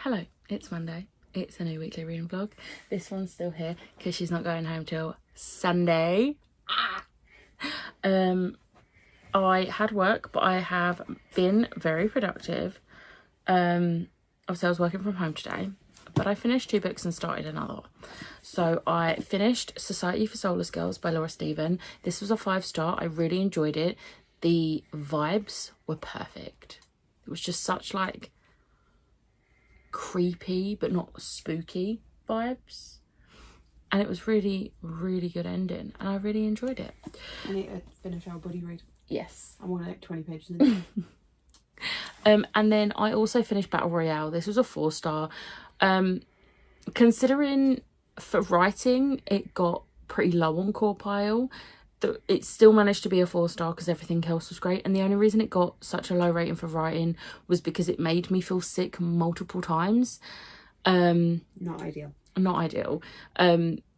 Hello, it's Monday. It's a new weekly reading vlog. This one's still here because she's not going home till Sunday. I had work, but I have been very productive. Obviously I was working from home today, but I finished 2 books and started another. So I finished Society for Soulless Girls by Laura Steven. This was a 5-star. I really enjoyed it. The vibes were perfect. It was just such like creepy but not spooky vibes, and it was really good ending, and I really enjoyed it. I need to finish our buddy read. Yes. I'm only like 20 pages in. And then I also finished Battle Royale. This was a 4-star. Considering for writing it got pretty low on Core Pile, it still managed to be a 4-star because everything else was great, and the only reason it got such a low rating for writing was because it made me feel sick multiple times. Not ideal.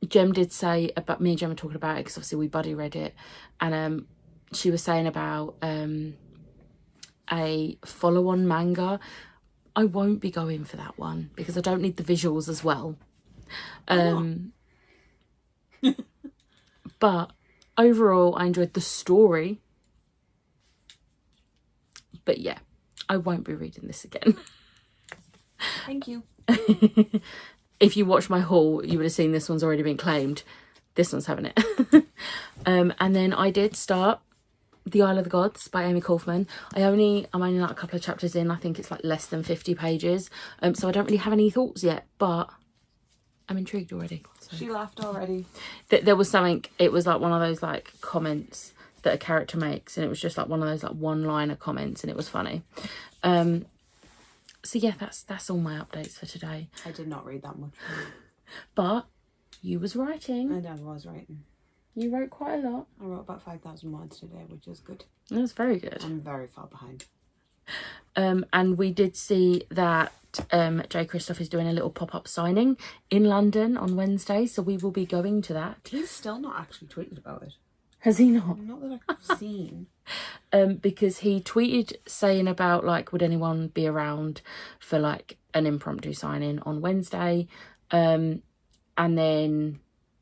Jem did say about, me and Jem were talking about it because obviously we buddy read it, and she was saying about a follow-on manga. I won't be going for that one because I don't need the visuals as well. But overall, I enjoyed the story. But yeah, I won't be reading this again. Thank you. If you watch my haul, you would have seen this one's already been claimed. This one's having it. And then I did start The Isle of the Gods by Amy Kaufman. I'm only like a couple of chapters in. I think it's like less than 50 pages. So I don't really have any thoughts yet, but I'm intrigued already. So. She laughed already. There was something, it was like one of those like comments that a character makes, and it was just like one of those like one-liner comments, and it was funny. So yeah, that's all my updates for today. I did not read that much. But you was writing. And I was writing. You wrote quite a lot. I wrote about 5,000 words today, which is good. That's very good. I'm very far behind. And we did see that Jay Kristoff is doing a little pop-up signing in London on Wednesday, so we will be going to that. He's still not actually tweeted about it. Has he not? Not that I've seen. Because he tweeted saying about like, would anyone be around for like an impromptu signing on Wednesday? And then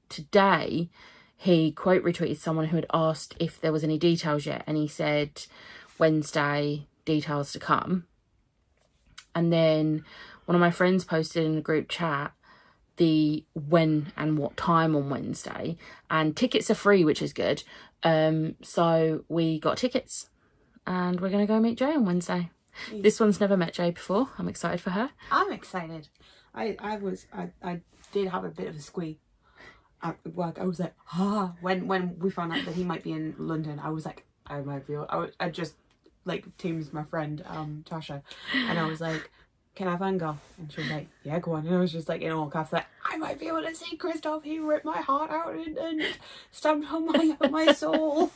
today he quote retweeted someone who had asked if there was any details yet, and he said Wednesday, details to come. And then one of my friends posted in the group chat the when and what time on Wednesday, and tickets are free, which is good. So we got tickets and we're gonna go meet Jay on Wednesday. This one's never met Jay before. I'm excited for her. I'm excited. I did have a bit of a squeak at work. I was like, when we found out that he might be in London, I was like, I might be. I just like teams my friend Tasha, and I was like, can I fangirl? And she was like, yeah, go on. And I was just like in all caps like, I might be able to see Kristoff. He ripped my heart out and stamped on my soul.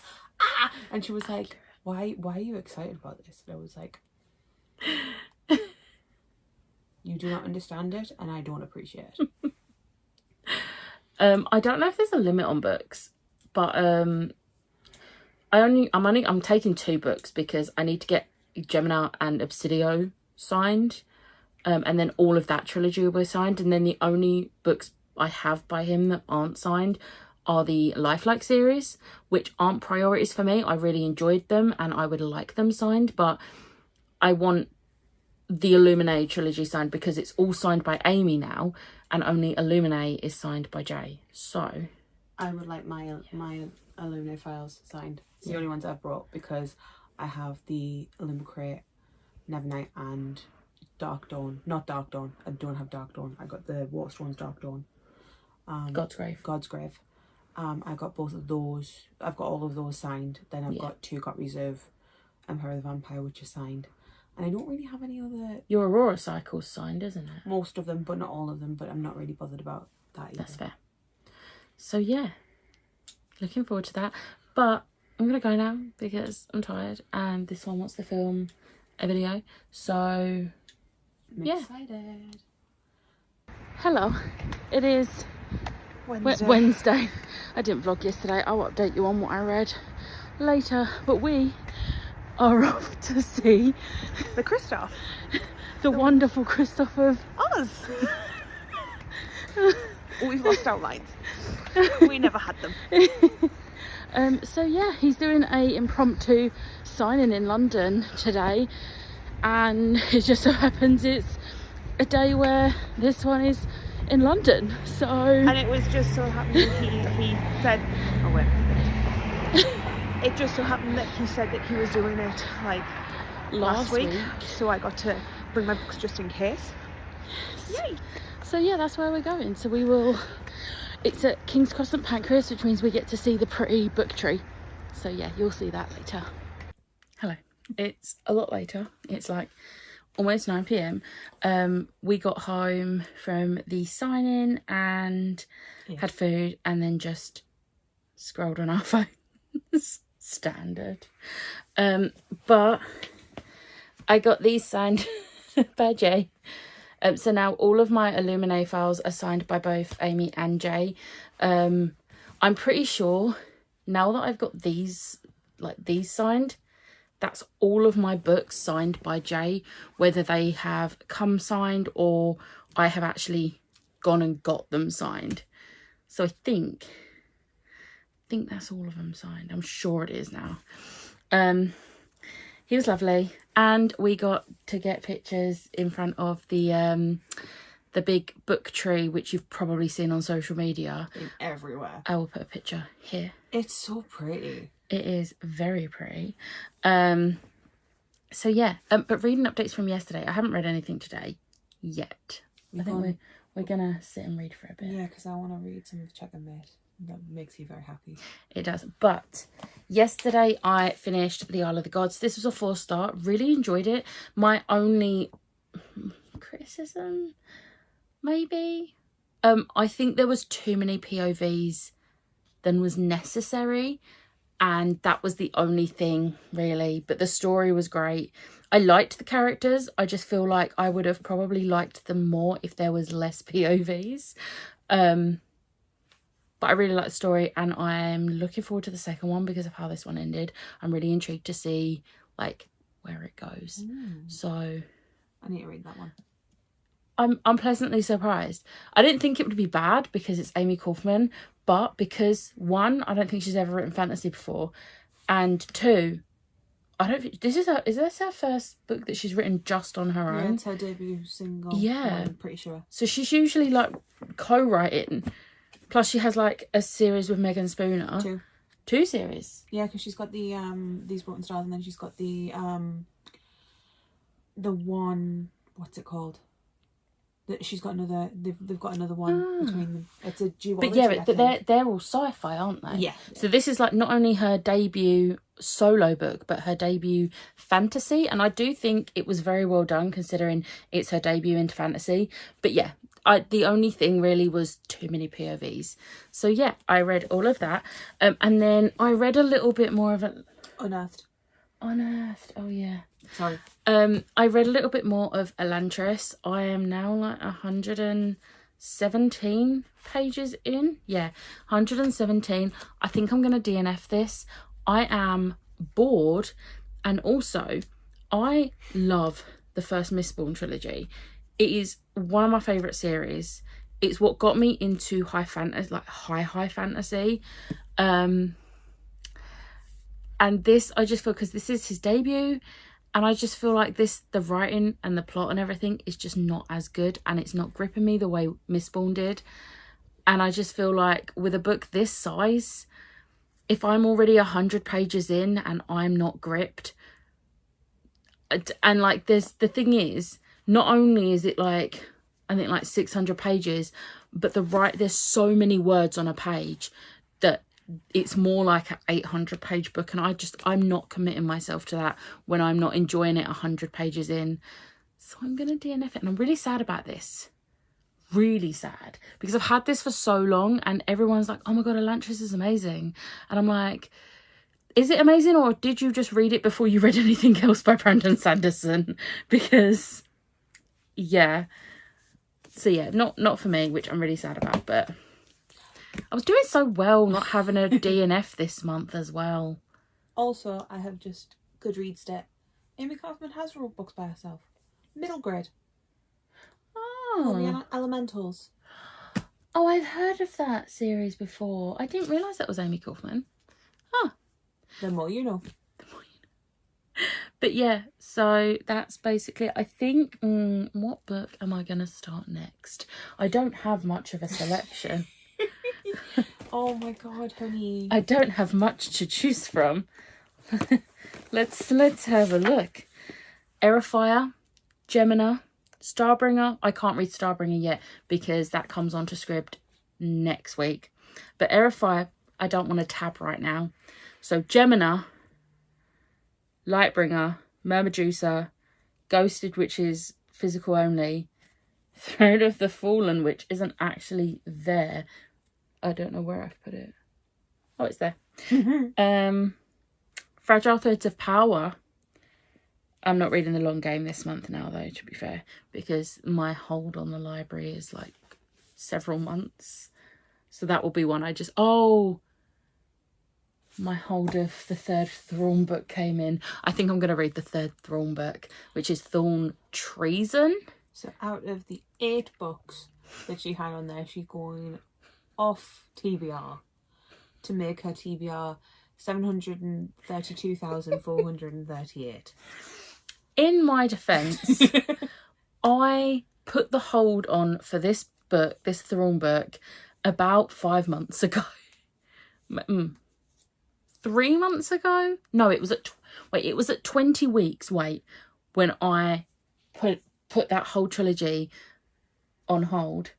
And she was like, why are you excited about this? And I was like, you do not understand it, and I don't appreciate it. I don't know if there's a limit on books, but I'm taking 2 books because I need to get Gemini and Obsidio signed, and then all of that trilogy will be signed, and then the only books I have by him that aren't signed are the Lifelike series, which aren't priorities for me. I really enjoyed them and I would like them signed, but I want the Illuminae trilogy signed because it's all signed by Amy now, and only Illuminae is signed by Jay. So I would like my Illuminae files signed. It's the only ones I've brought because I have the Illumicrate, Nevernight and Dark Dawn. Not Dark Dawn. I don't have Dark Dawn. I got the Waterstone's Dark Dawn. God's Grave. I got both of those. I've got all of those signed. Then I've got 2 copies of Empire of the Vampire, which is signed. And I don't really have any other... Your Aurora Cycle's signed, isn't it? Most of them, but not all of them. But I'm not really bothered about that either. That's fair. So yeah, looking forward to that. But I'm going to go now because I'm tired and this one wants to film a video. So I'm excited. Hello, it is Wednesday. I didn't vlog yesterday. I'll update you on what I read later. But we are off to see the Kristoff. the wonderful Kristoff of Us. We've lost our minds. We never had them. So yeah, he's doing a impromptu signing in London today, and it just so happens it's a day where this one is in London. So and it was just so happened that he said, oh wait, it just so happened that he said that he was doing it like last week, so I got to bring my books just in case. Yay! So yeah, that's where we're going. So we will, it's at King's Cross St Pancras, which means we get to see the pretty book tree. So yeah, you'll see that later. Hello. It's a lot later. It's like almost 9 p.m. We got home from the sign-in and had food and then just scrolled on our phones. Standard. But I got these signed by Jay. So now all of my Illuminae files are signed by both Amy and Jay. I'm pretty sure now that I've got these signed, that's all of my books signed by Jay, whether they have come signed or I have actually gone and got them signed. So I think that's all of them signed. I'm sure it is now. He was lovely, and we got to get pictures in front of the big book tree, which you've probably seen on social media. Everywhere. I will put a picture here. It's so pretty. It is very pretty. So yeah, but reading updates from yesterday. I haven't read anything today yet. I think we're gonna sit and read for a bit. Yeah, because I want to read some of Check and Mate. That makes you very happy. It does. But yesterday I finished The Isle of the Gods. This was a 4-star. Really enjoyed it. My only criticism, maybe, I think there was too many POVs than was necessary, and that was the only thing really. But the story was great. I liked the characters. I just feel like I would have probably liked them more if there was less POVs. But I really like the story, and I'm looking forward to the second one because of how this one ended. I'm really intrigued to see like where it goes. So I need to read that one. I'm pleasantly surprised. I didn't think it would be bad because it's Amy Kaufman, but because one, I don't think she's ever written fantasy before, and two, I don't think is this her first book that she's written just on her own? Yeah, it's her debut single. Yeah, I'm pretty sure. So she's usually like co-writing. Plus, she has like a series with Megan Spooner. Two series. Yeah, because she's got the These Broughton Stars, and then she's got the one. What's it called? She's got another. They've got another one between them. It's a duology. But yeah, but they're all sci-fi, aren't they? Yeah. So this is like not only her debut solo book, but her debut fantasy, and I do think it was very well done considering it's her debut into fantasy. But yeah. The only thing really was too many POVs. So yeah, I read all of that. And then I read a little bit more of Unearthed. Oh yeah. Sorry. I read a little bit more of Elantris. I am now like 117 pages in. Yeah, 117. I think I'm going to DNF this. I am bored. And also, I love the first Mistborn trilogy. It is one of my favourite series. It's what got me into high fantasy, like high fantasy. And this, I just feel, because this is his debut, and I just feel like the writing and the plot and everything is just not as good, and it's not gripping me the way Mistborn did. And I just feel like with a book this size, if I'm already 100 pages in and I'm not gripped, and like the thing is, not only is it like, I think like 600 pages, but there's so many words on a page that it's more like an 800 page book. And I'm not committing myself to that when I'm not enjoying it 100 pages in. So I'm going to DNF it. And I'm really sad about this. Really sad. Because I've had this for so long and everyone's like, oh my God, Elantris is amazing. And I'm like, is it amazing, or did you just read it before you read anything else by Brandon Sanderson? Because... yeah, so yeah, not for me, which I'm really sad about, but I was doing so well not having a DNF this month as well. Also, I have just Goodreads it. Amy Kaufman has wrote books by herself. Middle grade. Called The Oh. Elementals. Oh, I've heard of that series before. I didn't realise that was Amy Kaufman. Oh. The more you know. But yeah, so that's basically, I think, what book am I going to start next? I don't have much of a selection. Oh my god, honey. I don't have much to choose from. Let's have a look. Aerifier, Gemini, Starbringer. I can't read Starbringer yet because that comes onto Scribd next week. But Aerifier, I don't want to tab right now. So Gemini, Lightbringer, Mermadusa, Ghosted, which is physical only, Throne of the Fallen, which isn't actually there. I don't know where I've put it. Oh, it's there. Fragile Threads of Power. I'm not reading The Long Game this month now, though, to be fair, because my hold on the library is like several months. So that will be one I just... Oh, my hold of the third Thrawn book came in. I think I'm going to read the third Thrawn book, which is Thorn Treason. So out of the 8 books that she had on there, she's going off TBR to make her TBR 732,438. In my defence, I put the hold on for this book, this Thrawn book, about 5 months ago. 3 months ago? No, it was at it was at 20 weeks. When I put that whole trilogy on hold,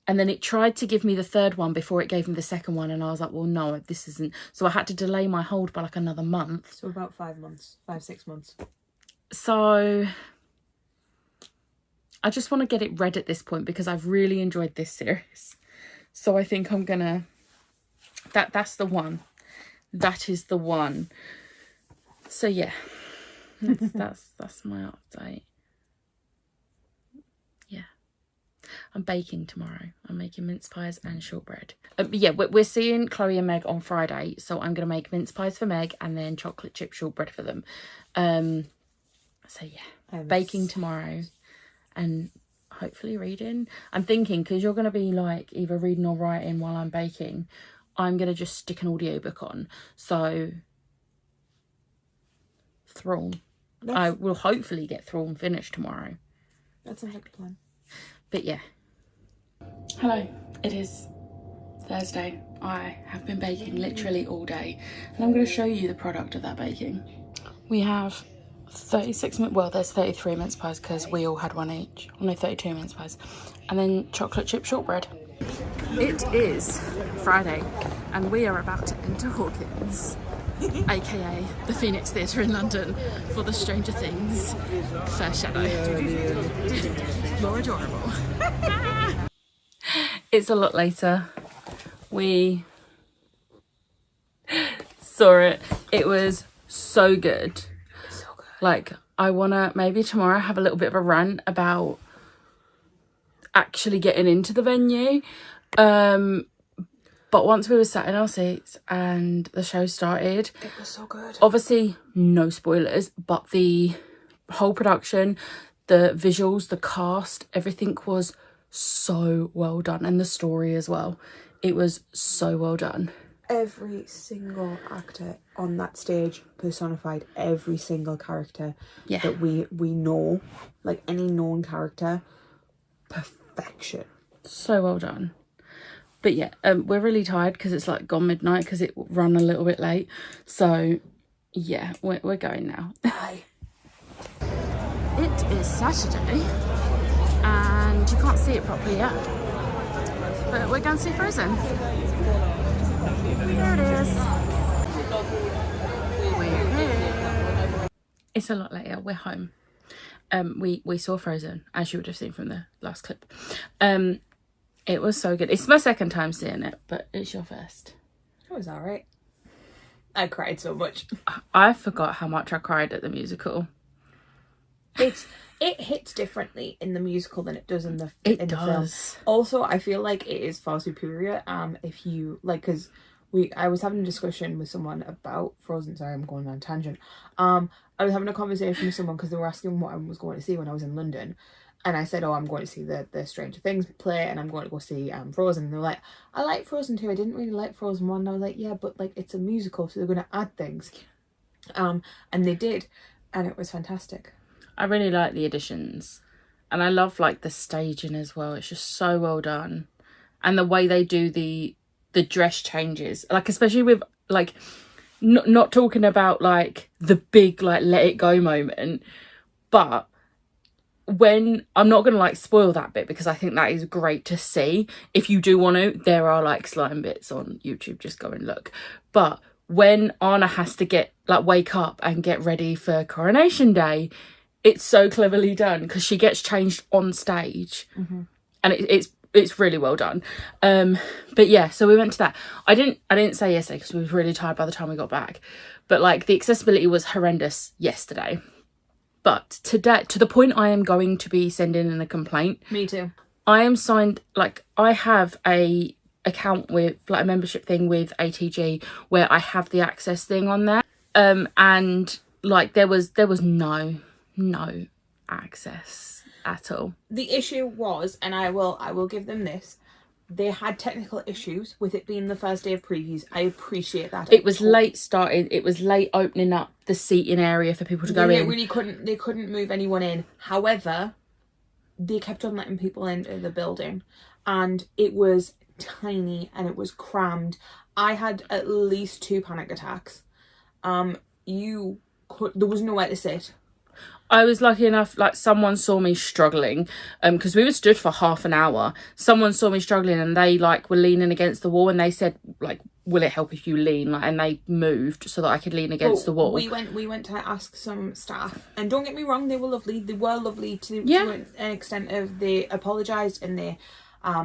and then it tried to give me the third one before it gave me the second one, and I was like, well, no, this isn't. So I had to delay my hold by like another month. So about 5 months, 6 months. So I just want to get it read at this point because I've really enjoyed this series. So I think I'm gonna. That's the one. That is the one. So yeah, that's my update. Yeah, I'm baking tomorrow. I'm making mince pies and shortbread. Yeah, we're seeing Chloe and Meg on Friday, so I'm gonna make mince pies for Meg and then chocolate chip shortbread for them. So yeah, baking tomorrow and hopefully reading. I'm thinking because you're gonna be like either reading or writing while I'm baking, I'm going to just stick an audiobook on. So, Thrawn. I will hopefully get Thrawn finished tomorrow. That sounds like a plan. But yeah. Hello, it is Thursday. I have been baking literally all day. And I'm going to show you the product of that baking. We have 36 minutes, well, there's 33 mince pies because we all had one each. Oh, no, 32 mince pies. And then chocolate chip shortbread. It is Friday and we are about to enter Hawkins, aka the Phoenix Theatre in London, for the Stranger Things First Shadow. More adorable. It's a lot later. We saw it. It was so good. So good. Like, I want to maybe tomorrow have a little bit of a rant about actually getting into the venue. But once we were sat in our seats and the show started, it was so good. Obviously, no spoilers, but the whole production, the visuals, the cast, everything was so well done, and the story as well. It was so well done. Every single actor on that stage personified every single character that we know, like any known character. Perfection. So well done. But yeah, we're really tired because it's like gone midnight because it ran a little bit late. So yeah, we're going now. Bye. It is Saturday and you can't see it properly yet, but we're going to see Frozen. There it is. We're here. It's a lot later. We're home. We saw Frozen, as you would have seen from the last clip. It was so good. It's my second time seeing it, but it's your first. It was alright. I cried so much. I forgot how much I cried at the musical. It hits differently in the musical than it does in the film. Also, I feel like it is far superior. If you like, because I was having a discussion with someone about Frozen. Sorry, I'm going on a tangent. I was having a conversation with someone because they were asking what I was going to see when I was in London. And I said, oh, I'm going to see the Stranger Things play and I'm going to go see Frozen. And they were like, I like Frozen 2. I didn't really like Frozen 1. And I was like, yeah, but like it's a musical, so they're going to add things. And they did. And it was fantastic. I really like the additions. And I love like the staging as well. It's just so well done. And the way they do the dress changes. Like especially with like not talking about like the big like let it go moment, but when I'm not gonna like spoil that bit because I think that is great to see. If you do want to, there are like slime bits on YouTube, just go and look. But when Anna has to get like wake up and get ready for Coronation Day, it's so cleverly done because she gets changed on stage. And it's really well done. But yeah, so we went to that. I didn't say yesterday because we was really tired by the time we got back, but like the accessibility was horrendous yesterday. But today, to the point I am going to be sending in a complaint. Me too. I am signed, like I have a account with like a membership thing with ATG where I have the access thing on there. And like there was no access at all. The issue was, and I will give them this, they had technical issues with it being the first day of previews. I appreciate that. It was late starting. It was late opening up the seating area for people to go in. They couldn't move anyone in. However, they kept on letting people into the building, and it was tiny and it was crammed. I had at least 2 panic attacks. There was nowhere to sit. I was lucky enough, like someone saw me struggling, because we were stood for half an hour. Someone saw me struggling and they like were leaning against the wall and they said like, will it help if you lean? Like, and they moved so that I could lean against the wall. We went to ask some staff, and don't get me wrong, they were lovely. They were lovely to an extent of they apologised and they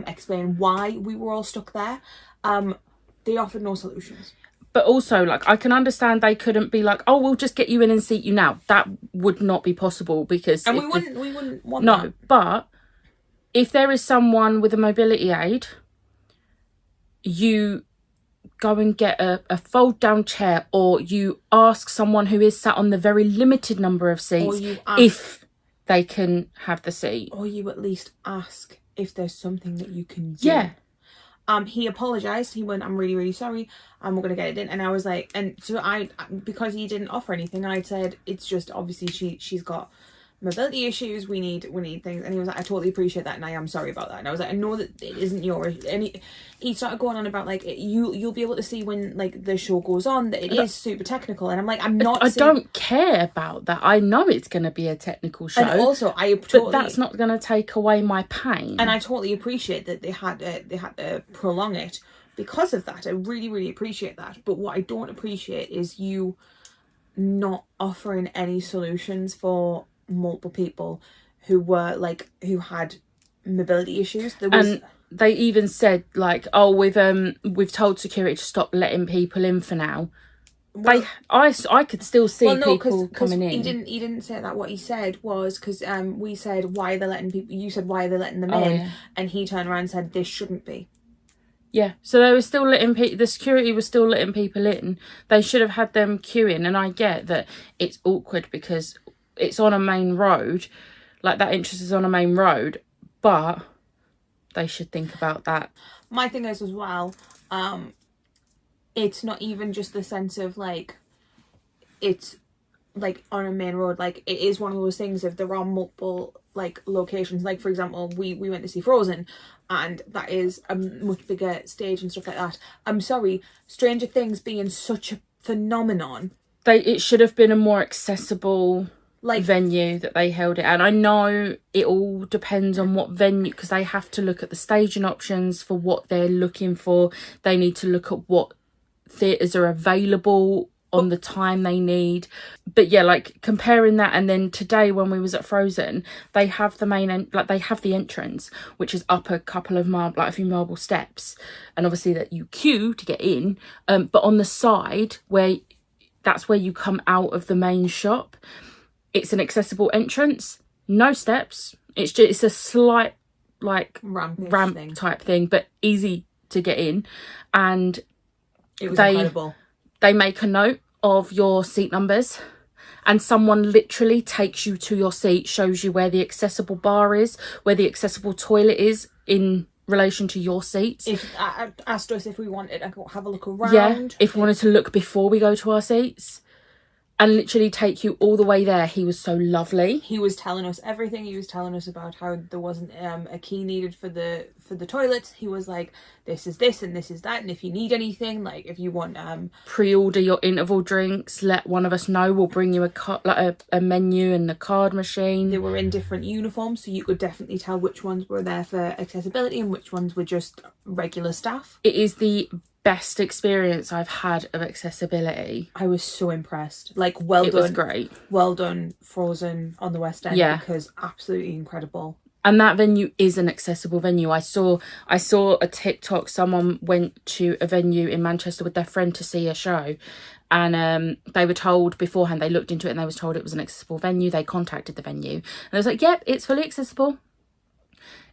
explained why we were all stuck there. They offered no solutions. But also, like, I can understand they couldn't be like, oh, we'll just get you in and seat you now. That would not be possible because... And we wouldn't want that. No, but if there is someone with a mobility aid, you go and get a fold-down chair, or you ask someone who is sat on the very limited number of seats if they can have the seat. Or you at least ask if there's something that you can do. Yeah. He apologised. He went, I'm really, really sorry. We're going to get it in. And I was like, and so because he didn't offer anything, I said, it's just obviously she's got mobility issues. We need things. And he was like, I totally appreciate that. And I am sorry about that. And I was like, I know that it isn't your, and he started going on about like, you'll be able to see when like the show goes on that it is super technical. And I'm like, I don't care about that. I know it's going to be a technical show. And also but that's not going to take away my pain. And I totally appreciate that they had to prolong it because of that. I really, really appreciate that. But what I don't appreciate is you not offering any solutions for multiple people who had mobility issues. And they even said like, oh, we've told security to stop letting people in for now. Well, I could still see people coming in. He didn't say that. What he said was because we said, why are they letting people? You said, why are they letting them in? Yeah. And he turned around and said, this shouldn't be. Yeah, so they were still letting people. The security was still letting people in. They should have had them queuing. And I get that it's awkward because it's on a main road, like that entrance is on a main road, but they should think about that. My thing is as well, it's not even just the sense of like, it's like on a main road, like it is one of those things if there are multiple like locations, like for example, we went to see Frozen and that is a much bigger stage and stuff like that. I'm sorry, Stranger Things being such a phenomenon. It should have been a more accessible venue that they held it. And I know it all depends on what venue, because they have to look at the staging options for what they're looking for. They need to look at what theatres are available on the time they need. But yeah, like comparing that, and then today when we was at Frozen, they have they have the entrance, which is up a couple of a few marble steps, and obviously that you queue to get in, but on the side that's where you come out of the main shop, it's an accessible entrance, no steps. It's a slight like ramp type thing, but easy to get in. And it was incredible. They make a note of your seat numbers, and someone literally takes you to your seat, shows you where the accessible bar is, where the accessible toilet is in relation to your seats. If asked us if we wanted to go have a look around. Yeah, if we wanted to look before we go to our seats, and literally take you all the way there. He was so lovely. He was telling us everything. He was telling us about how there wasn't a key needed for the toilets. He was like, this is this and this is that, and if you need anything, like if you want pre-order your interval drinks, let one of us know. We'll bring you a menu and the card machine. They were in different uniforms, so you could definitely tell which ones were there for accessibility and which ones were just regular staff. It is the best experience I've had of accessibility. I was so impressed. Like, well done. It was great. Well done, Frozen on the West End. Yeah. Because absolutely incredible. And that venue is an accessible venue. I saw a TikTok. Someone went to a venue in Manchester with their friend to see a show, and they were told beforehand. They looked into it and they was told it was an accessible venue. They contacted the venue and they was like, "Yep, it's fully accessible."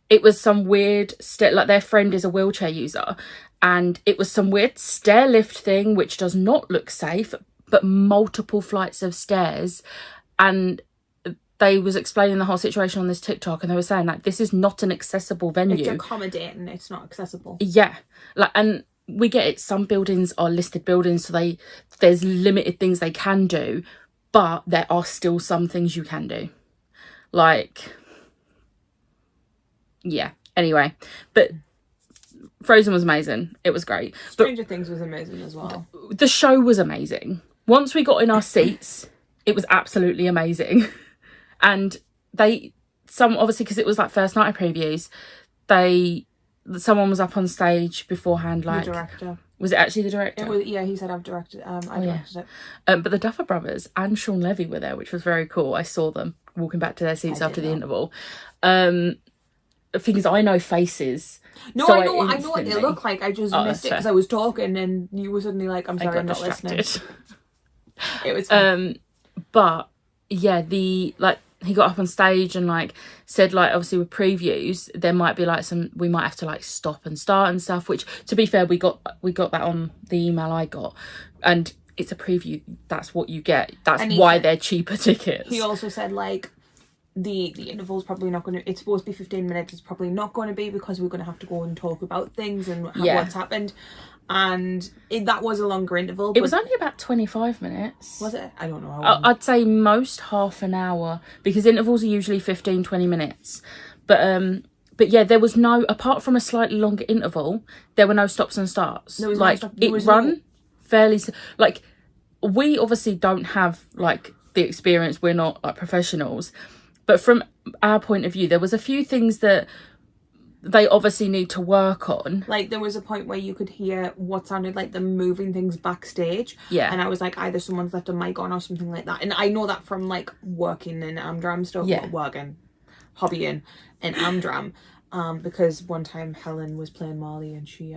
It was some weird like their friend is a wheelchair user, and it was some weird stair lift thing which does not look safe, but multiple flights of stairs, and they was explaining the whole situation on this TikTok, and they were saying that this is not an accessible venue. It's accommodating, it's not accessible. Yeah, like, and we get it. Some buildings are listed buildings, so there's limited things they can do, but there are still some things you can do. Like, yeah. Anyway, but Frozen was amazing. It was great. Stranger Things was amazing as well. The show was amazing. Once we got in our seats, it was absolutely amazing. And obviously, because it was like first night of previews, someone was up on stage beforehand, like, the director. Was it actually the director? He said I've directed I directed it. But the Duffer Brothers and Sean Levy were there, which was very cool. I saw them walking back to their seats after the interval. Things I know faces. No, so I know what they look like. I just missed it because I was talking and you were suddenly like, I'm sorry, I'm not listening. It was fun. But yeah, he got up on stage and like said, like, obviously with previews there might be like we might have to like stop and start and stuff, which to be fair we got that on the email I got, and it's a preview, that's what you get, that's why they're cheaper tickets. He also said like the interval's probably not going to, it's supposed to be 15 minutes, it's probably not going to be because we're going to have to go and talk about things and what's happened, and that was a longer interval. It was only about 25 minutes. Was it? I don't know. I'd say most half an hour, because intervals are usually 15-20 minutes, but yeah, there was no, apart from a slightly longer interval, there were no stops and starts. There was like fairly, like, we obviously don't have like the experience, we're not like professionals, but from our point of view there was a few things that they obviously need to work on. Like there was a point where you could hear what sounded like them moving things backstage. Yeah. And I was like, either someone's left a mic on or something like that. And I know that from like working in Amdram stuff. Yeah. Hobbying in Amdram. Because one time Helen was playing Marley and she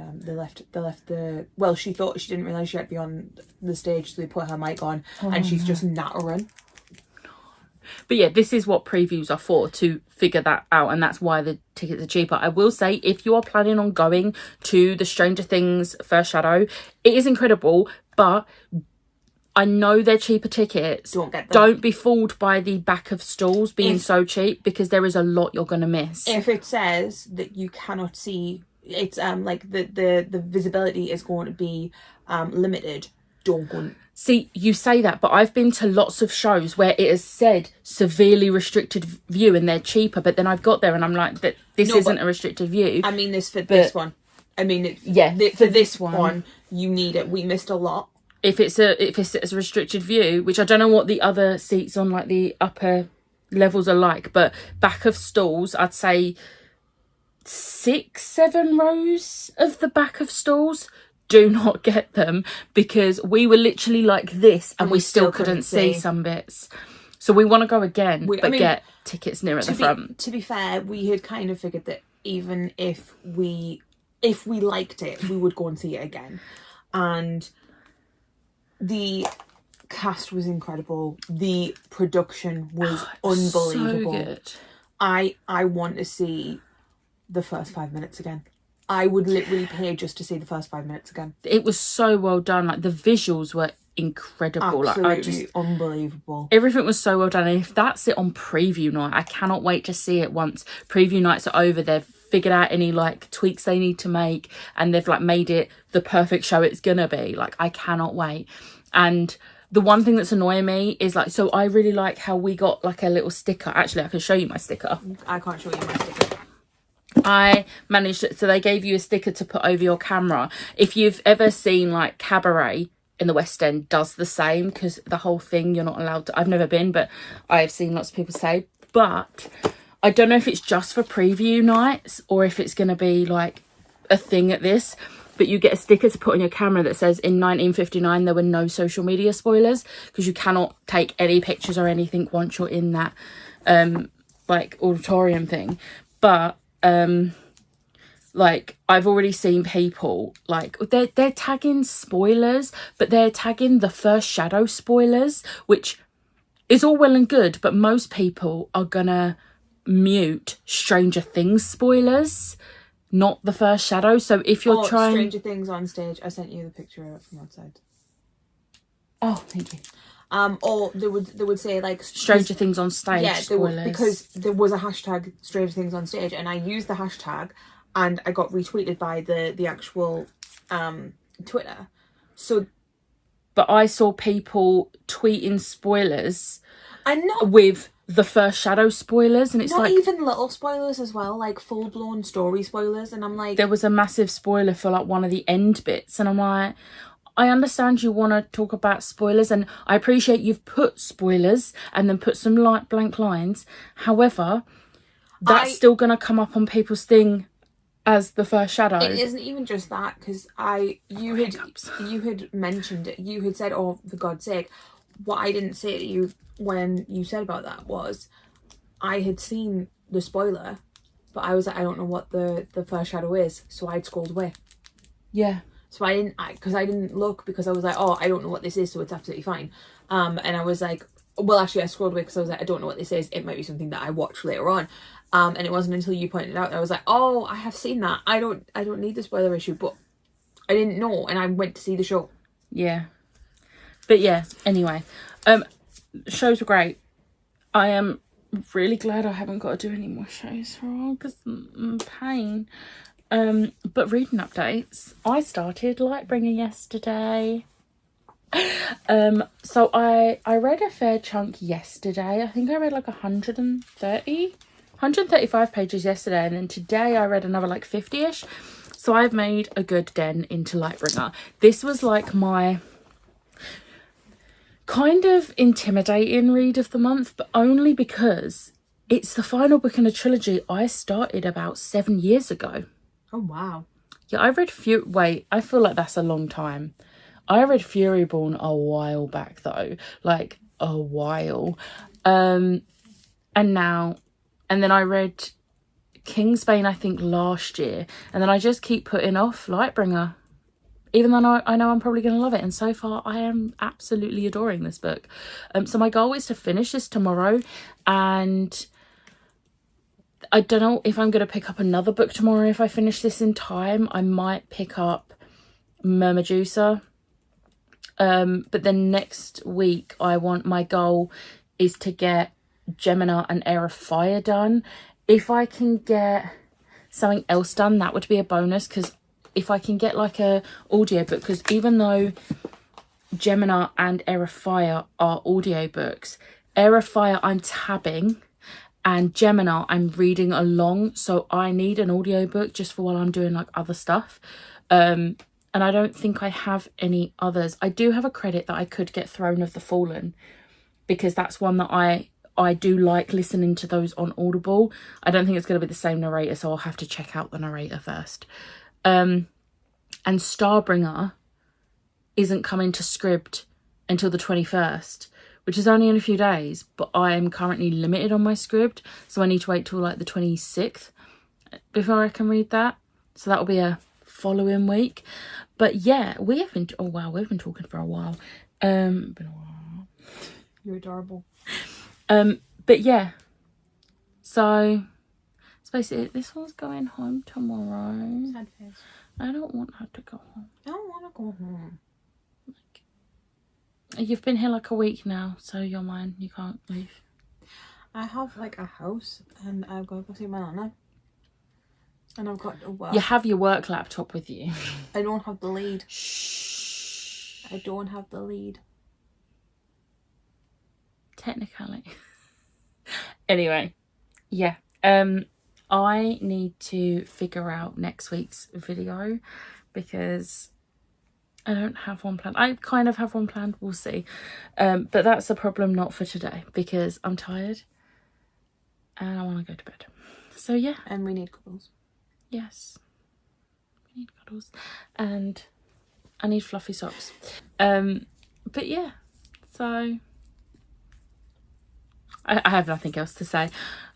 she thought, she didn't realise she had to be on the stage, so they put her mic on and she's just nattering. But yeah, this is what previews are for, to figure that out, and that's why the tickets are cheaper. I will say, if you are planning on going to the Stranger Things First Shadow, it is incredible, but I know they're cheaper tickets. Don't get them. Don't be fooled by the back of stalls being so cheap, because there is a lot you're going to miss. If it says that you cannot see, it's like the visibility is going to be limited, don't go. See, you say that, but I've been to lots of shows where it has said severely restricted view and they're cheaper, but then I've got there and I'm like, this isn't a restricted view. I mean this for this one. I mean, for this one, you need it. We missed a lot. If it's a restricted view, which I don't know what the other seats on like the upper levels are like, but back of stalls, I'd say 6-7 rows of the back of stalls. Do not get them, because we were literally like this and we still couldn't see some bits. So we want to go again, get tickets near at the front. To be fair, we had kind of figured that even if we liked it, we would go and see it again. And the cast was incredible. The production was unbelievable. So good. I want to see the first 5 minutes again. I would literally pay just to see the first 5 minutes again. It was so well done. Like the visuals were incredible. Absolutely unbelievable. Everything was so well done. And if that's it on preview night, I cannot wait to see it once preview nights are over. They've figured out any like tweaks they need to make, and they've like made it the perfect show it's gonna be. Like, I cannot wait. And the one thing that's annoying me is like, so I really like how we got like a little sticker. Actually, I can show you my sticker. I can't show you my sticker. I managed it, so they gave you a sticker to put over your camera. If you've ever seen like Cabaret in the West End does the same, because the whole thing you're not allowed to, I've never been, but I've seen lots of people say, but I don't know if it's just for preview nights or if it's going to be like a thing at this, but you get a sticker to put on your camera that says in 1959 there were no social media spoilers, because you cannot take any pictures or anything once you're in that like auditorium thing. But like, I've already seen people like they're tagging spoilers, but they're tagging the first Shadow spoilers, which is all well and good, but most people are gonna mute Stranger Things spoilers, not the first Shadow. So if you're trying Stranger Things on stage, I sent you the picture of it from outside. Oh, thank you. Or they would say like Stranger Things on stage, yeah, spoilers. because there was a hashtag Stranger Things on stage, and I used the hashtag, and I got retweeted by the actual Twitter. So, but I saw people tweeting spoilers, and not with the first Shadow spoilers, and it's not like even little spoilers as well, like full blown story spoilers, and I'm like, there was a massive spoiler for like one of the end bits, and I'm like, I understand you want to talk about spoilers, and I appreciate you've put spoilers and then put some blank lines. However, that's still going to come up on people's thing as the first Shadow. It isn't even just that, because you had mentioned it. You had said, "Oh, for God's sake!" What I didn't say to you when you said about that was, I had seen the spoiler, but I was like, I don't know what the first Shadow is, so I'd scrolled away. Yeah. So I didn't look, because I was like, oh, I don't know what this is, so it's absolutely fine. And I was like, well, actually, I scrolled away because I was like, I don't know what this is. It might be something that I watch later on. And it wasn't until you pointed it out that I was like, oh, I have seen that. I don't need the spoiler issue, but I didn't know, and I went to see the show. Yeah. But yeah, anyway, shows were great. I am really glad I haven't got to do any more shows for a while, because I'm pain. But reading updates, I started Lightbringer yesterday. So I read a fair chunk yesterday. I think I read like 135 pages yesterday, and then today I read another like 50ish. So I've made a good den into Lightbringer. This was like my kind of intimidating read of the month, but only because it's the final book in a trilogy I started about 7 years ago. Oh, wow. Yeah, I read I feel like that's a long time. I read Furyborn a while back though, like a while. And then I read Kingsbane, I think last year, and then I just keep putting off Lightbringer, even though I know I'm probably going to love it. And so far I am absolutely adoring this book. So my goal is to finish this tomorrow, and I don't know if I'm going to pick up another book tomorrow. If I finish this in time, I might pick up Mermadusa. But then next week, my goal is to get Gemina and Heir of Fire done. If I can get something else done, that would be a bonus, because if I can get like a audiobook, because even though Gemina and Heir of Fire are audiobooks, Heir of Fire I'm tabbing, and Gemina I'm reading along, so I need an audiobook just for while I'm doing like other stuff. And I don't think I have any others. I do have a credit that I could get Throne of the Fallen, because that's one that I do like listening to those on Audible. I don't think it's going to be the same narrator, so I'll have to check out the narrator first. And Starbringer isn't coming to Scribd until the 21st, which is only in a few days, but I am currently limited on my Scribd, so I need to wait till like the 26th before I can read that. So that'll be a following week. But yeah, we've been talking for a while. Been a while. You're adorable. But yeah, so So basically, this one's going home tomorrow. Sad face. I don't want her to go home. I don't want to go home. You've been here like a week now, so you're mine. You can't leave. I have like a house and I've got to go see my nana. And I've got to work. You have your work laptop with you. I don't have the lead. Shh. I don't have the lead. Technically. Anyway, yeah. I need to figure out next week's video because I don't have one planned. I kind of have one planned, we'll see. But that's a problem not for today because I'm tired and I want to go to bed. So yeah. And we need cuddles. Yes. We need cuddles. And I need fluffy socks. But yeah. So I have nothing else to say.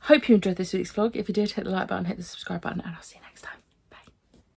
Hope you enjoyed this week's vlog. If you did, hit the like button, hit the subscribe button, and I'll see you next time.